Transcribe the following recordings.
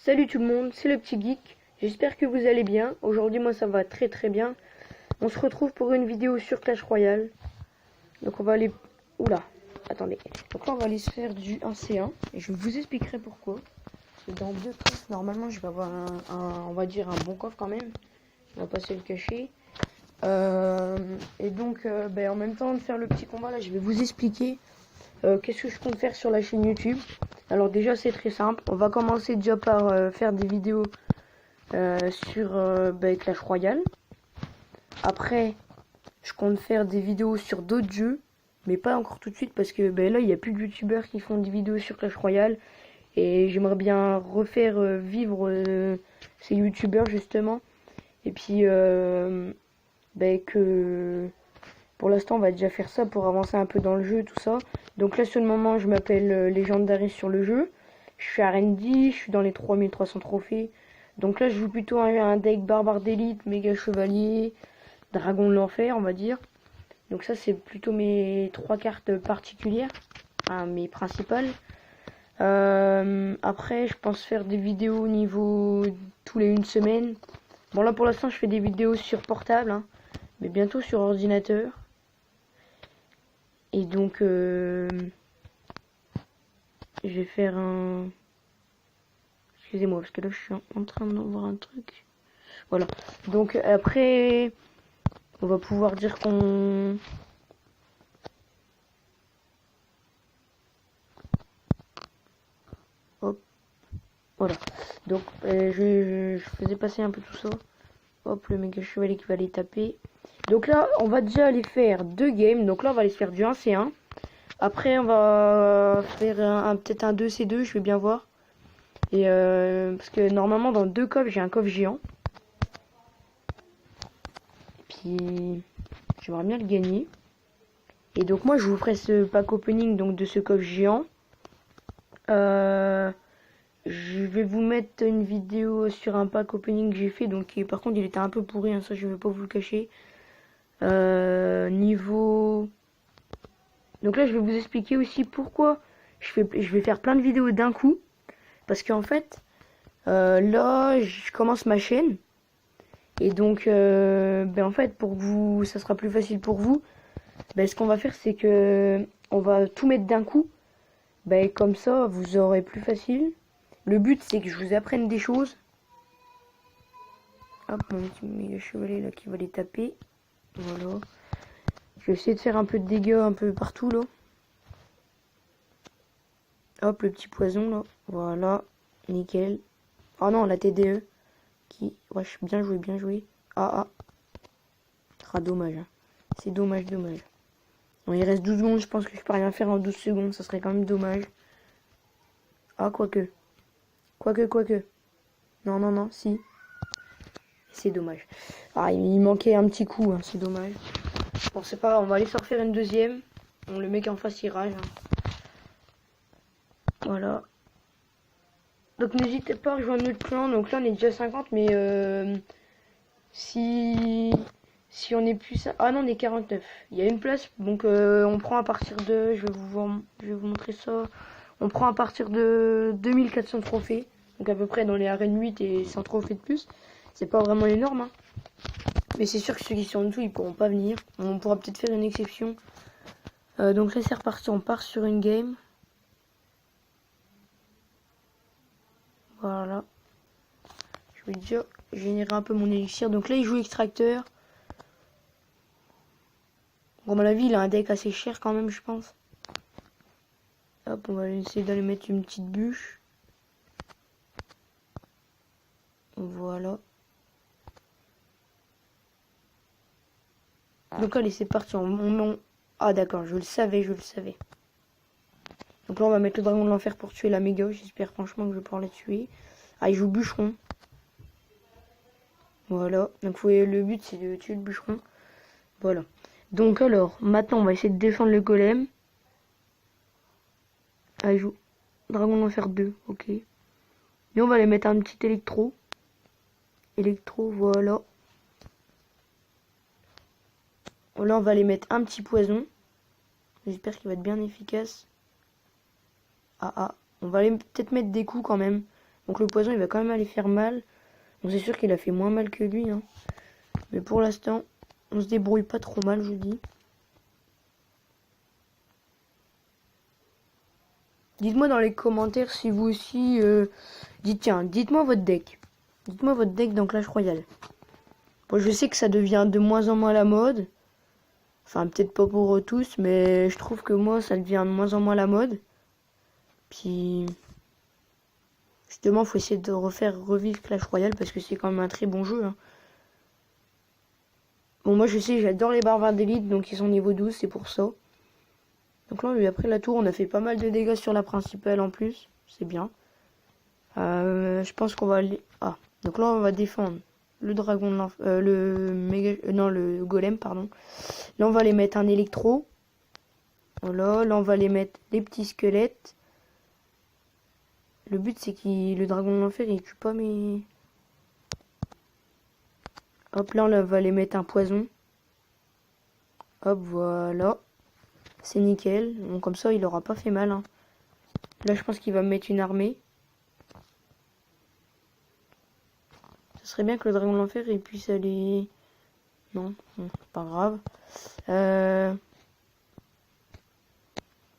Salut tout le monde, c'est le petit geek. J'espère que vous allez bien. Aujourd'hui, moi ça va très très bien. On se retrouve pour une vidéo sur Clash Royale. Donc on va aller... Oula, attendez. Donc là on va aller se faire du 1C1. Et je vous expliquerai pourquoi. Parce que dans deux coffres, normalement je vais avoir on va dire un bon coffre quand même. On va pas se le cacher. Et donc en même temps de faire le petit combat là, je vais vous expliquer qu'est-ce que je compte faire sur la chaîne YouTube. Alors déjà c'est très simple. On va commencer déjà par faire des vidéos sur Clash Royale. Après, je compte faire des vidéos sur d'autres jeux, mais pas encore tout de suite parce que là il n'y a plus de youtubeurs qui font des vidéos sur Clash Royale et j'aimerais bien refaire vivre ces youtubeurs justement. Et puis que pour l'instant on va déjà faire ça pour avancer un peu dans le jeu, tout ça. Donc là sur le moment je m'appelle Légendaire sur le jeu. Je suis RND, je suis dans les 3300 trophées. Donc là je joue plutôt un deck barbare d'élite, méga chevalier, dragon de l'enfer on va dire. Donc ça c'est plutôt mes trois cartes particulières, mes principales. Après je pense faire des vidéos au niveau tous les une semaine. Bon là pour l'instant je fais des vidéos sur portable, mais bientôt sur ordinateur. Et donc je vais faire un... Excusez-moi parce que là je suis en train de voir un truc. Voilà. Donc après on va pouvoir dire qu'on... Hop. Voilà. Donc je faisais passer un peu tout ça. Hop, le méga chevalier qui va les taper. Donc là, on va déjà aller faire deux games. Donc là, on va aller se faire du 1C1. Après, on va faire peut-être un 2C2, je vais bien voir. Et parce que normalement, dans deux coffres, j'ai un coffre géant. Et puis, j'aimerais bien le gagner. Et donc moi, je vous ferai ce pack opening donc, de ce coffre géant. Je vais vous mettre une vidéo sur un pack opening que j'ai fait. Donc par contre, il était un peu pourri, ça je vais pas vous le cacher. Niveau... Donc là, je vais vous expliquer aussi pourquoi je vais faire plein de vidéos d'un coup. Parce qu'en fait, là, je commence ma chaîne. Et donc, en fait, pour que vous, ça sera plus facile pour vous. Ce qu'on va faire, c'est que on va tout mettre d'un coup. Comme ça, vous aurez plus facile. Le but, c'est que je vous apprenne des choses. Hop, mon petit méga chevalier là qui va les taper. Voilà. Je vais essayer de faire un peu de dégâts un peu partout là. Hop, le petit poison là. Voilà. Nickel. Oh non, la TDE. Qui... Wesh, bien joué, bien joué. Ah. Dommage. C'est dommage. Bon, il reste 12 secondes. Je pense que je peux rien faire en 12 secondes. Ça serait quand même dommage. Ah, quoique. Non, si. C'est dommage. Il manquait un petit coup, c'est dommage. Bon, c'est pas grave, on va aller se refaire une deuxième. Bon, le mec en face, il rage. Voilà. Donc, n'hésitez pas à rejoindre notre clan. Donc là, on est déjà 50, mais si on est plus... Ah non, on est 49. Il y a une place, donc on prend à partir de... Je vais vous montrer ça. On prend à partir de 2400 trophées. Donc à peu près dans les arènes 8 et 100 trophées de plus. C'est pas vraiment énorme, mais c'est sûr que ceux qui sont en dessous, ils pourront pas venir. On pourra peut-être faire une exception. Donc là, c'est reparti. On part sur une game. Voilà. Je vais déjà générer un peu mon élixir. Donc là, il joue extracteur. Bon, à la vie, il a un deck assez cher quand même, je pense. Hop, on va essayer d'aller mettre une petite bûche. Voilà. Donc allez, c'est parti. Ah d'accord, je le savais. Donc là, on va mettre le dragon de l'enfer pour tuer la méga. J'espère franchement que je vais pouvoir la tuer. Ah, il joue bûcheron. Voilà. Donc le but, c'est de tuer le bûcheron. Voilà. Donc alors, maintenant, on va essayer de défendre le golem. Ah, il joue dragon de l'enfer 2. Ok. Et on va aller mettre un petit électro. Voilà. Là, on va aller mettre un petit poison. J'espère qu'il va être bien efficace. On va aller peut-être mettre des coups quand même. Donc le poison, il va quand même aller faire mal. Bon, c'est sûr qu'il a fait moins mal que lui, hein. Mais pour l'instant, on se débrouille pas trop mal, je dis. Dites-moi dans les commentaires si vous aussi... dites-moi votre deck. Dites-moi votre deck dans Clash Royale. Bon, je sais que ça devient de moins en moins la mode. Enfin, peut-être pas pour eux tous, mais je trouve que moi, ça devient de moins en moins la mode. Puis... Justement, faut essayer de revivre Clash Royale parce que c'est quand même un très bon jeu, hein. Bon, moi, je sais, j'adore les barbares d'élite, donc ils sont niveau 12, c'est pour ça. Donc là, après la tour, on a fait pas mal de dégâts sur la principale en plus. C'est bien. Je pense qu'on va aller... Ah, donc là, on va défendre le dragon de l'enfer... le golem, pardon. Là, on va les mettre un électro. Voilà, là, on va les mettre les petits squelettes. Le but, c'est que le dragon de l'enfer, il tue pas mes... Hop, là, on va les mettre un poison. Hop, voilà. C'est nickel. Donc, comme ça, il aura pas fait mal, hein. Là, je pense qu'il va me mettre une armée. Ce serait bien que le dragon de l'enfer il puisse aller... Non, pas grave.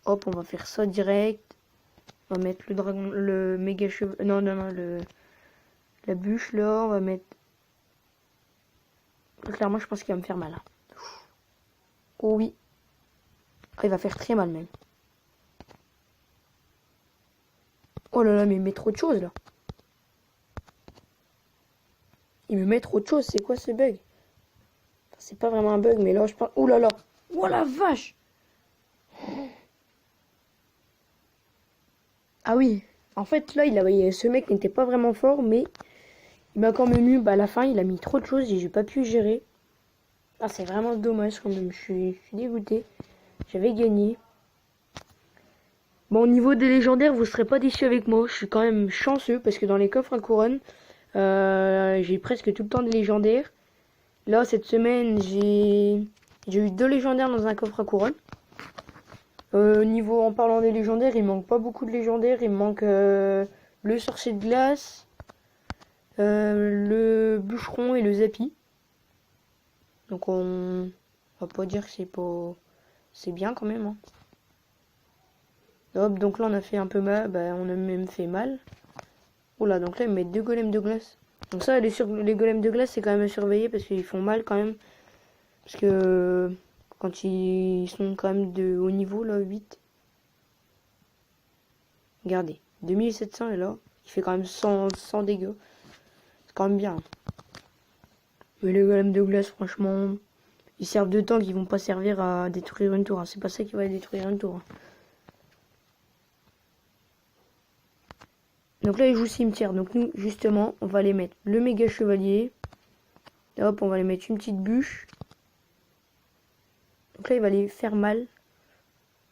Hop, on va faire ça direct. On va mettre le dragon, le méga cheveu... Non, la bûche là, on va mettre... Clairement, je pense qu'il va me faire mal, hein. Oh oui. Ah, il va faire très mal même. Oh là là, mais il met trop de choses là. Il me met trop de choses, c'est quoi ce bug? Enfin, c'est pas vraiment un bug, mais là je parle... Oh là là. Oh la vache. Ah oui. En fait, là, ce mec n'était pas vraiment fort, mais il m'a quand même eu... Bah, à la fin, il a mis trop de choses et j'ai pas pu gérer. Ah, c'est vraiment dommage quand même. Je suis dégoûté. J'avais gagné. Bon, au niveau des légendaires, vous serez pas déçus avec moi. Je suis quand même chanceux parce que dans les coffres à couronne, j'ai presque tout le temps des légendaires. Là, cette semaine, j'ai eu 2 légendaires dans un coffre à couronne. En parlant des légendaires, il manque pas beaucoup de légendaires. Il manque le sorcier de glace, le bûcheron et le zappy. Donc on va pas dire que c'est bien quand même, hein. Hop, donc là on a fait un peu mal, bah, on a même fait mal. Oula, donc là ils mettent 2 golems de glace. Donc ça, les golems de glace, c'est quand même à surveiller parce qu'ils font mal quand même. Parce que quand ils sont quand même de haut niveau, là, 8. Regardez, 2700 et là, il fait quand même 100 dégâts. C'est quand même bien. Mais les golems de glace, franchement, ils servent de tank, ils vont pas servir à détruire une tour, hein. C'est pas ça qui va détruire une tour, hein. Donc là, ils jouent cimetière. Donc nous, justement, on va les mettre le méga chevalier. Hop, on va les mettre une petite bûche. Donc là, il va les faire mal.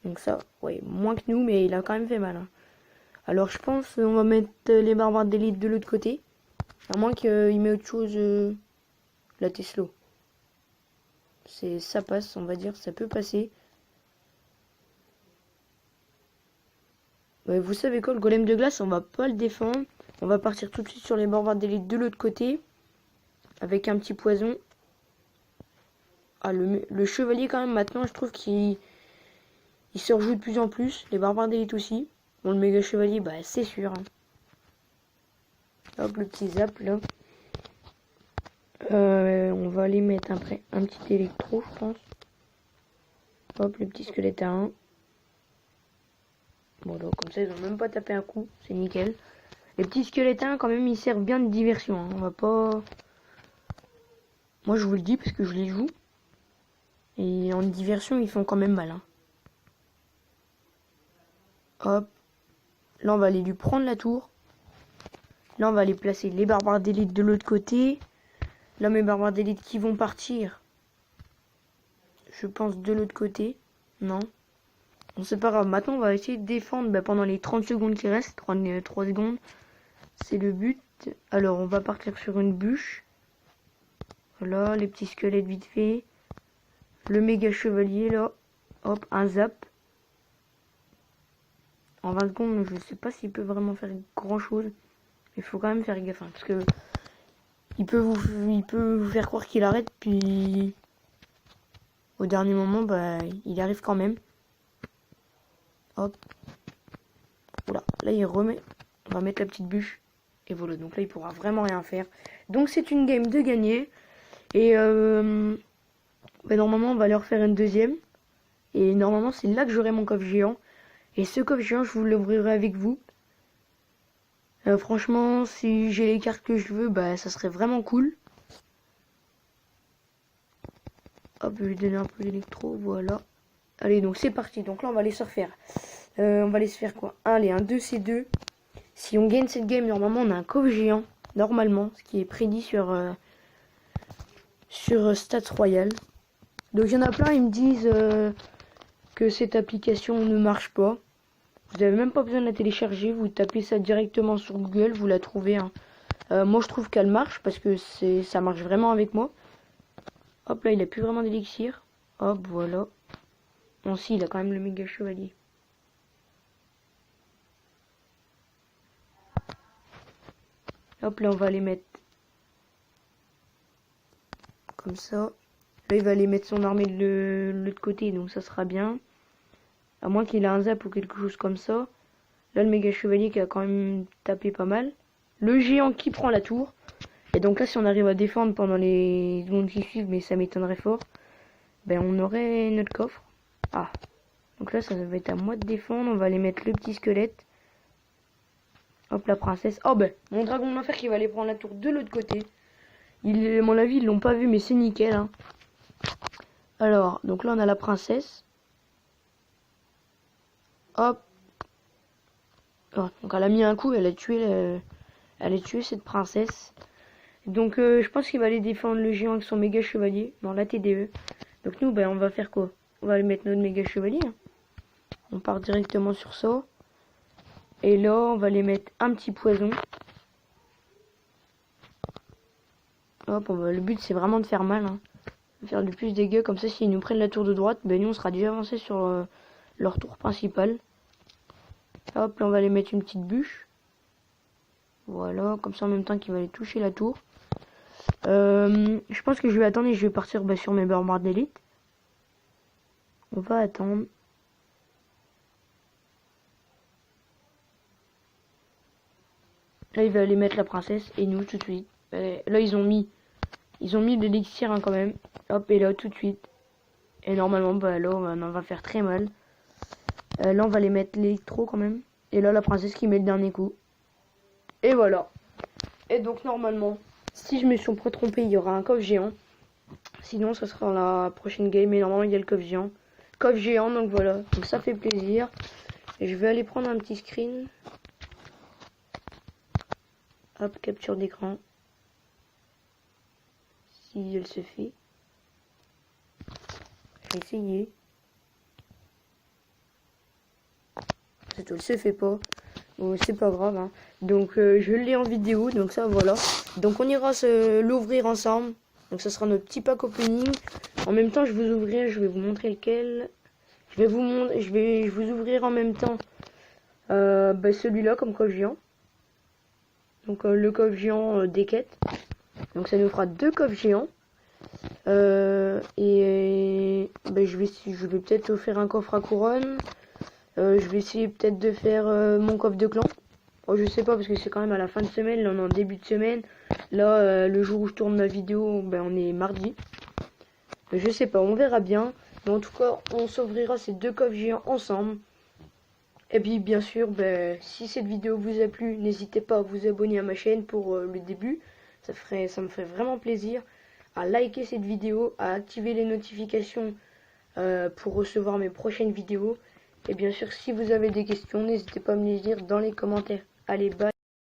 Donc ça, ouais, moins que nous, mais il a quand même fait mal, hein. Alors je pense on va mettre les barbares d'élite de l'autre côté. À moins qu'il met autre chose, la Tesla. Ça passe, on va dire, ça peut passer. Ouais, vous savez quoi, le golem de glace, on va pas le défendre. On va partir tout de suite sur les barbares d'élite de l'autre côté. Avec un petit poison. Ah, le chevalier quand même, maintenant, je trouve qu'il se rejoue de plus en plus. Les barbares d'élite aussi. Bon, le méga chevalier, bah c'est sûr, hein. Hop, le petit zap, là. On va aller mettre après un petit électro, je pense. Hop, le petit squelette à 1. Voilà, comme ça, ils ont même pas tapé un coup. C'est nickel. Les petits squelettes à 1, quand même, ils servent bien de diversion, hein. On va pas... Moi, je vous le dis parce que je les joue. Et en diversion, ils font quand même mal, hein. Hop. Là, on va aller lui prendre la tour. Là, on va aller placer les barbares d'élite de l'autre côté. Là, mes barbares d'élite qui vont partir. Je pense de l'autre côté. Non. Bon, c'est pas grave. Maintenant, on va essayer de défendre pendant les 30 secondes qui restent. 3 secondes. C'est le but. Alors, on va partir sur une bûche. Voilà, les petits squelettes vite fait. Le méga chevalier, là. Hop, un zap. En 20 secondes, je sais pas s'il peut vraiment faire grand chose. Il faut quand même faire gaffe, hein, parce que il peut vous faire croire qu'il arrête, puis au dernier moment, bah, il arrive quand même. Hop. Oula, là il remet. On va mettre la petite bûche. Et voilà, donc là il pourra vraiment rien faire. Donc c'est une game de gagner. Et bah, normalement on va leur faire une deuxième. Et normalement c'est là que j'aurai mon coffre géant. Et ce coffre géant je vous l'ouvrirai avec vous. Franchement si j'ai les cartes que je veux, bah ça serait vraiment cool. Hop, je vais donner un peu d'électro, voilà. Allez, donc c'est parti. Donc là on va aller se refaire. On va aller se faire quoi? Allez, un 2C2. Si on gagne cette game, normalement on a un coffre géant. Normalement, ce qui est prédit sur Stats Royal. Donc il y en a plein, ils me disent que cette application ne marche pas. Vous n'avez même pas besoin de la télécharger, vous tapez ça directement sur Google, vous la trouvez. Hein. Moi je trouve qu'elle marche parce que ça marche vraiment avec moi. Hop là, il a plus vraiment d'élixir. Hop, voilà. Bon si, il a quand même le méga chevalier. Hop là, on va les mettre comme ça. Là, il va aller mettre son armée de l'autre côté, donc ça sera bien. À moins qu'il ait un zap ou quelque chose comme ça. Là, le méga chevalier qui a quand même tapé pas mal. Le géant qui prend la tour. Et donc là, si on arrive à défendre pendant les secondes qui suivent, mais ça m'étonnerait fort, ben on aurait notre coffre. Ah. Donc là, ça va être à moi de défendre. On va aller mettre le petit squelette. Hop, la princesse. Oh ben, mon dragon d'enfer qui va aller prendre la tour de l'autre côté. À mon avis, ils l'ont pas vu, mais c'est nickel. Hein. Alors, donc là, on a la princesse. Hop. Oh, donc elle a mis un coup, elle a tué cette princesse. Donc je pense qu'il va aller défendre le géant avec son méga chevalier dans la TDE. Donc nous, ben, on va faire quoi? On va aller mettre notre méga chevalier. Hein. On part directement sur ça. Et là, on va les mettre un petit poison. Hop, le but c'est vraiment de faire mal. Hein. Faire du plus de dégâts, comme ça s'ils nous prennent la tour de droite, ben nous on sera déjà avancé sur leur tour principal. Hop, là on va aller mettre une petite bûche. Voilà, comme ça en même temps qu'il va aller toucher la tour. Je pense que je vais attendre et je vais partir sur mes barbares d'élite. On va attendre. Là il va aller mettre la princesse et nous tout de suite. Là ils ont mis de l'élixir hein, quand même. Hop, et là tout de suite. Et normalement bah là on va faire très mal. Là on va les mettre l'électro quand même. Et là la princesse qui met le dernier coup. Et voilà. Et donc normalement, si je me suis pas trompé, il y aura un coffre géant. Sinon ça sera la prochaine game. Et normalement il y a le coffre géant. Coffre géant, donc voilà. Donc ça fait plaisir. Et je vais aller prendre un petit screen. Hop, capture d'écran. Si elle se fait. Je vais essayer. Cette elle se fait pas. Bon, c'est pas grave. Hein. Donc je l'ai en vidéo. Donc ça voilà. Donc on ira l'ouvrir ensemble. Donc ça sera notre petit pack opening. En même temps je vais vous montrer lequel. Je vais vous ouvrir en même temps celui-là comme coffre géant. Donc le coffre géant des quêtes. Donc ça nous fera 2 coffres géants. Je vais peut-être faire un coffre à couronne. Je vais essayer peut-être de faire mon coffre de clan. Oh, je sais pas parce que c'est quand même à la fin de semaine. Là on est en début de semaine. Là le jour où je tourne ma vidéo, on est mardi. Je sais pas, on verra bien. Mais en tout cas, on s'ouvrira ces 2 coffres géants ensemble. Et puis bien sûr, si cette vidéo vous a plu, n'hésitez pas à vous abonner à ma chaîne pour le début. Ça me ferait vraiment plaisir. À liker cette vidéo, à activer les notifications pour recevoir mes prochaines vidéos. Et bien sûr, si vous avez des questions, n'hésitez pas à me les dire dans les commentaires. Allez, bye!